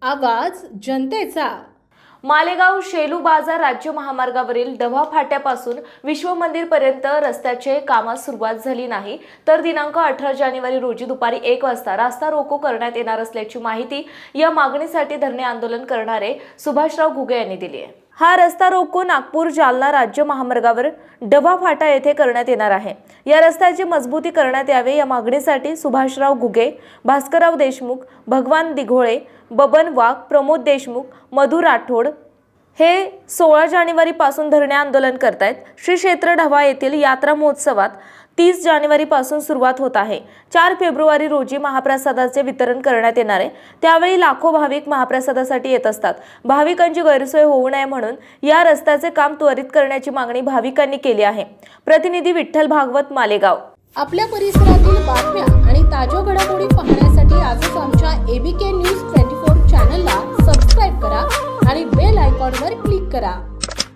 आवाज जनतेचा। मालेगाव शेलू बाजार राज्य महामार्गावरील डव्हा फाट्यापासून विश्व मंदिर पर्यंत रस्त्याचे कामास सुरुवात झाली नाही तर दिनांक 18 जानेवारी रोजी दुपारी 1 वाजता रास्ता रोको करण्यात येणार असल्याची माहिती या मागणीसाठी धरणे आंदोलन करणारे सुभाषराव घुगे यांनी दिली आहे। हा रस्ता रोको नागपूर जालना राज्य महामार्गावर डव्हा फाटा येथे करण्यात येणार आहे। या रस्त्याची मजबूती करण्यात यावे या मागणीसाठी सुभाषराव घुगे, भास्करराव देशमुख, भगवान दिघोळे, बबन वाघ, प्रमोद देशमुख, मधु राठोड हे 16 जानेवारी पासून धरणे आंदोलन करतायत। श्री क्षेत्र डव्हा येथील यात्रा महोत्सवात 30 जानेवारी पासून सुरुवात होत आहे। 4 फेब्रुवारी रोजी महाप्रसादाचे वितरण करण्यात येणार आहे। त्यावेळी लाखो भाविक महाप्रसादासाठी येत असतात। भाविकांची गैरसोय होऊ नये म्हणून या रस्त्याचे काम त्वरित करण्याची मागणी भाविकांनी केली आहे। प्रतिनिधी विठ्ठल भागवत, मालेगाव। आपल्या परिसरातील बातम्या